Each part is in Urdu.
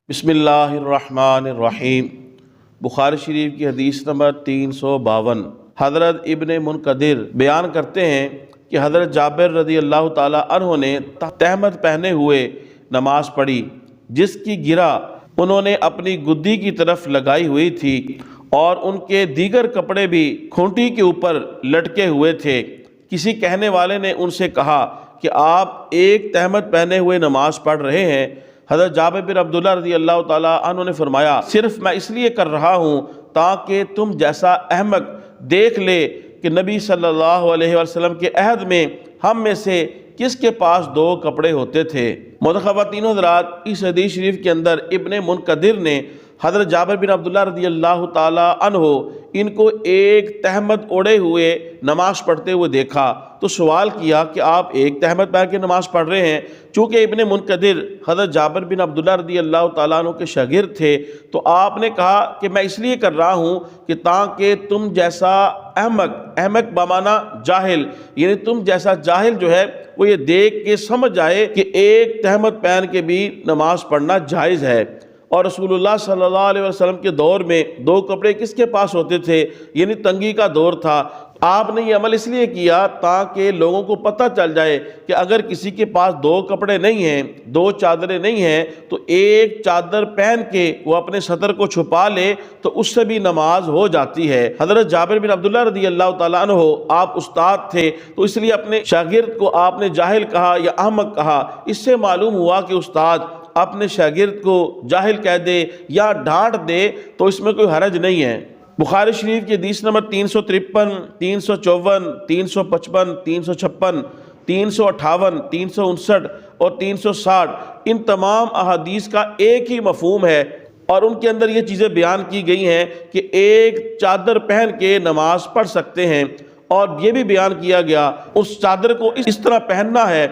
بسم اللہ الرحمن الرحیم۔ بخاری شریف کی حدیث نمبر 352۔ حضرت ابن منقدر بیان کرتے ہیں کہ حضرت جابر رضی اللہ تعالی عنہ نے تہمت پہنے ہوئے نماز پڑھی، جس کی گرہ انہوں نے اپنی گدی کی طرف لگائی ہوئی تھی اور ان کے دیگر کپڑے بھی کھونٹی کے اوپر لٹکے ہوئے تھے۔ کسی کہنے والے نے ان سے کہا کہ آپ ایک تہمت پہنے ہوئے نماز پڑھ رہے ہیں۔ حضرت جابر بن عبداللہ رضی اللہ تعالیٰ عنہ نے فرمایا، صرف میں اس لیے کر رہا ہوں تاکہ تم جیسا احمق دیکھ لے کہ نبی صلی اللہ علیہ وسلم کے عہد میں ہم میں سے کس کے پاس دو کپڑے ہوتے تھے۔ خواتین حضرات، اس حدیث شریف کے اندر ابن منقدر نے حضرت جابر بن عبداللہ رضی اللہ تعالیٰ عنہ ان کو ایک تہمت اوڑھے ہوئے نماز پڑھتے ہوئے دیکھا تو سوال کیا کہ آپ ایک تہمت پہن کے نماز پڑھ رہے ہیں۔ چونکہ ابن منقدر حضرت جابر بن عبداللہ رضی اللہ تعالیٰ عنہ کے شاگرد تھے تو آپ نے کہا کہ میں اس لیے کر رہا ہوں کہ تاکہ تم جیسا احمق بمعنی جاہل، یعنی تم جیسا جاہل جو ہے وہ یہ دیکھ کے سمجھ جائے کہ ایک تہمت پہن کے بھی نماز پڑھنا جائز ہے۔ اور رسول اللہ صلی اللہ علیہ وسلم کے دور میں دو کپڑے کس کے پاس ہوتے تھے، یعنی تنگی کا دور تھا۔ آپ نے یہ عمل اس لیے کیا تاکہ لوگوں کو پتہ چل جائے کہ اگر کسی کے پاس دو کپڑے نہیں ہیں، دو چادریں نہیں ہیں، تو ایک چادر پہن کے وہ اپنے سطر کو چھپا لے تو اس سے بھی نماز ہو جاتی ہے۔ حضرت جابر بن عبداللہ رضی اللہ تعالیٰ عنہ آپ استاد تھے تو اس لیے اپنے شاگرد کو آپ نے جاہل کہا یا احمق کہا۔ اس سے معلوم ہوا کہ استاد اپنے شاگرد کو جاہل کہہ دے یا ڈانٹ دے تو اس میں کوئی حرج نہیں ہے۔ بخاری شریف کی حدیث نمبر 353، 354، 355، 356، 358، 359 اور 360 ان تمام احادیث کا ایک ہی مفہوم ہے، اور ان کے اندر یہ چیزیں بیان کی گئی ہیں کہ ایک چادر پہن کے نماز پڑھ سکتے ہیں، اور یہ بھی بیان کیا گیا اس چادر کو اس طرح پہننا ہے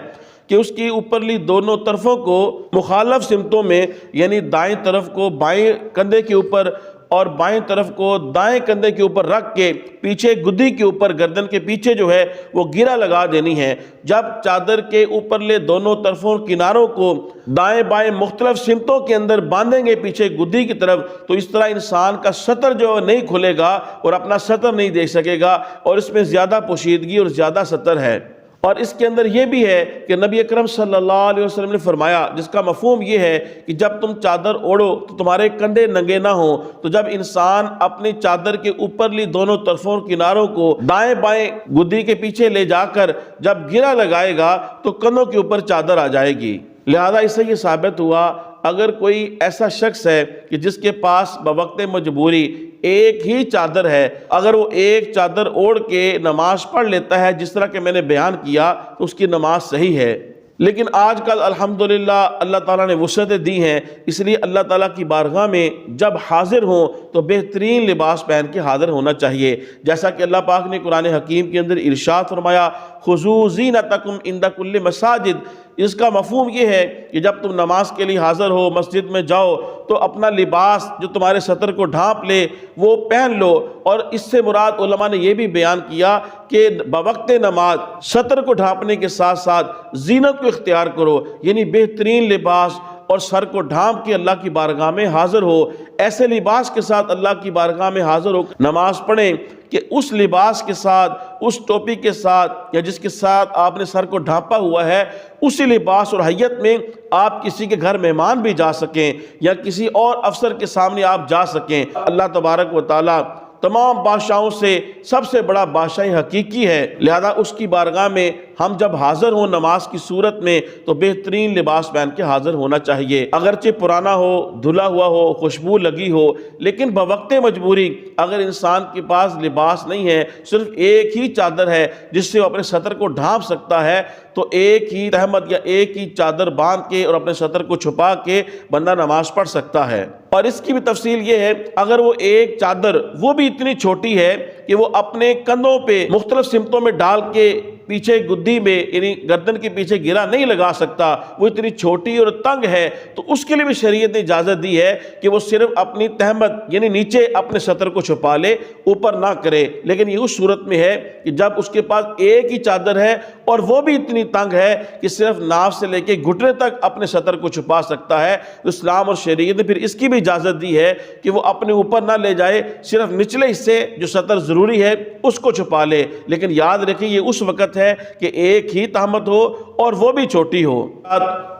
کہ اس کی اوپرلی دونوں طرفوں کو مخالف سمتوں میں، یعنی دائیں طرف کو بائیں کندھے کے اوپر اور بائیں طرف کو دائیں کندھے کے اوپر رکھ کے پیچھے گدی کے اوپر گردن کے پیچھے جو ہے وہ گرہ لگا دینی ہے۔ جب چادر کے اوپرلے دونوں طرفوں کناروں کو دائیں بائیں مختلف سمتوں کے اندر باندھیں گے پیچھے گدی کی طرف، تو اس طرح انسان کا سطر جو نہیں کھلے گا اور اپنا سطر نہیں دیکھ سکے گا، اور اس میں زیادہ پوشیدگی اور زیادہ سطر ہے۔ اور اس کے اندر یہ بھی ہے کہ نبی اکرم صلی اللہ علیہ وسلم نے فرمایا، جس کا مفہوم یہ ہے کہ جب تم چادر اوڑھو تو تمہارے کندھے ننگے نہ ہوں، تو جب انسان اپنی چادر کے اوپرلی دونوں طرفوں کناروں کو دائیں بائیں گدی کے پیچھے لے جا کر جب گرہ لگائے گا تو کندھوں کے اوپر چادر آ جائے گی۔ لہذا اس سے یہ ثابت ہوا اگر کوئی ایسا شخص ہے کہ جس کے پاس بوقت مجبوری ایک ہی چادر ہے، اگر وہ ایک چادر اوڑھ کے نماز پڑھ لیتا ہے جس طرح کہ میں نے بیان کیا، تو اس کی نماز صحیح ہے۔ لیکن آج کل الحمدللہ اللہ تعالیٰ نے وسعتیں دی ہیں، اس لیے اللہ تعالیٰ کی بارگاہ میں جب حاضر ہوں تو بہترین لباس پہن کے حاضر ہونا چاہیے، جیسا کہ اللہ پاک نے قرآن حکیم کے اندر ارشاد فرمایا، خُذُوا زِینَتَکُمْ عِنْدَ کُلِّ مَسَاجِد۔ اس کا مفہوم یہ ہے کہ جب تم نماز کے لیے حاضر ہو، مسجد میں جاؤ، تو اپنا لباس جو تمہارے سطر کو ڈھانپ لے وہ پہن لو۔ اور اس سے مراد علماء نے یہ بھی بیان کیا کہ بوقت نماز سطر کو ڈھانپنے کے ساتھ ساتھ زینت کو اختیار کرو، یعنی بہترین لباس اور سر کو ڈھانپ کے اللہ کی بارگاہ میں حاضر ہو۔ ایسے لباس کے ساتھ اللہ کی بارگاہ میں حاضر ہو نماز پڑھیں کہ اس لباس کے ساتھ، اس ٹوپی کے ساتھ یا جس کے ساتھ آپ نے سر کو ڈھانپا ہوا ہے، اسی لباس اور حیت میں آپ کسی کے گھر مہمان بھی جا سکیں یا کسی اور افسر کے سامنے آپ جا سکیں۔ اللہ تبارک و تعالیٰ تمام بادشاہوں سے سب سے بڑا بادشاہ حقیقی ہے، لہذا اس کی بارگاہ میں ہم جب حاضر ہوں نماز کی صورت میں تو بہترین لباس پہن کے حاضر ہونا چاہیے، اگرچہ پرانا ہو، دھلا ہوا ہو، خوشبو لگی ہو، لیکن بوقت مجبوری اگر انسان کے پاس لباس نہیں ہے، صرف ایک ہی چادر ہے جس سے وہ اپنے سطر کو ڈھانپ سکتا ہے، تو ایک ہی تہمت یا ایک ہی چادر باندھ کے اور اپنے سطر کو چھپا کے بندہ نماز پڑھ سکتا ہے۔ اور اس کی بھی تفصیل یہ ہے، اگر وہ ایک چادر وہ بھی اتنی چھوٹی ہے کہ وہ اپنے کندھوں پہ مختلف سمتوں میں ڈال کے پیچھے گدی میں یعنی گردن کے پیچھے گرا نہیں لگا سکتا، وہ اتنی چھوٹی اور تنگ ہے، تو اس کے لیے بھی شریعت نے اجازت دی ہے کہ وہ صرف اپنی تہمت یعنی نیچے اپنے سطر کو چھپا لے، اوپر نہ کرے۔ لیکن یہ اس صورت میں ہے کہ جب اس کے پاس ایک ہی چادر ہے اور وہ بھی اتنی تنگ ہے کہ صرف ناف سے لے کے گھٹنے تک اپنے سطر کو چھپا سکتا ہے، تو اسلام اور شریعت نے پھر اس کی بھی اجازت دی ہے کہ وہ اپنے اوپر نہ لے جائے، صرف نچلے حصے جو سطر ضروری ہے اس کو چھپا لے۔ لیکن یاد رکھیں یہ اس وقت ہے کہ ایک ہی تہمت ہو اور وہ بھی چھوٹی ہو۔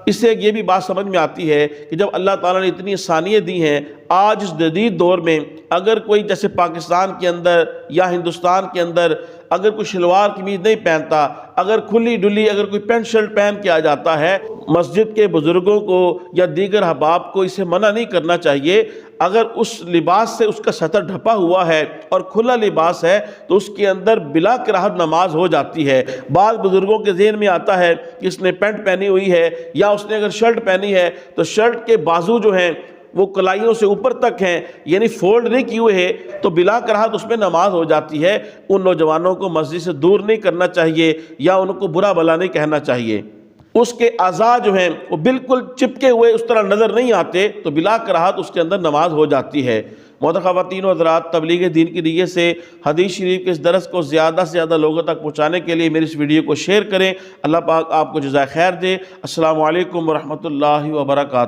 اس سے یہ بھی بات سمجھ میں آتی ہے کہ جب اللہ تعالیٰ نے اتنی آسانیاں دی ہیں، آج اس جدید دور میں اگر کوئی جیسے پاکستان کے اندر یا ہندوستان کے اندر اگر کوئی شلوار قمیض نہیں پہنتا، اگر کھلی ڈلی اگر کوئی پینٹ شرٹ پہن کے آ جاتا ہے، مسجد کے بزرگوں کو یا دیگر احباب کو اسے منع نہیں کرنا چاہیے۔ اگر اس لباس سے اس کا سطر ڈھپا ہوا ہے اور کھلا لباس ہے تو اس کے اندر بلا کراہت نماز ہو جاتی ہے۔ بعض بزرگوں کے ذہن میں آتا ہے کہ اس نے پینٹ پہنی ہوئی ہے یا اس نے اگر شرٹ پہنی ہے تو شرٹ کے بازو جو ہیں وہ کلائیوں سے اوپر تک ہیں، یعنی فولڈ نہیں کیے ہوئے ہیں، تو بلا کراہت اس میں نماز ہو جاتی ہے۔ ان نوجوانوں کو مسجد سے دور نہیں کرنا چاہیے یا ان کو برا بھلا نہیں کہنا چاہیے۔ اس کے اعضاء جو ہیں وہ بالکل چپکے ہوئے اس طرح نظر نہیں آتے تو بلا کراہت اس کے اندر نماز ہو جاتی ہے۔ محترم خواتین و حضرات، تبلیغ دین کی نیت سے حدیث شریف کے اس درس کو زیادہ سے زیادہ لوگوں تک پہنچانے کے لیے میری اس ویڈیو کو شیئر کریں۔ اللہ پاک آپ کو جزائے خیر دے۔ السلام علیکم ورحمۃ اللہ وبرکاتہ۔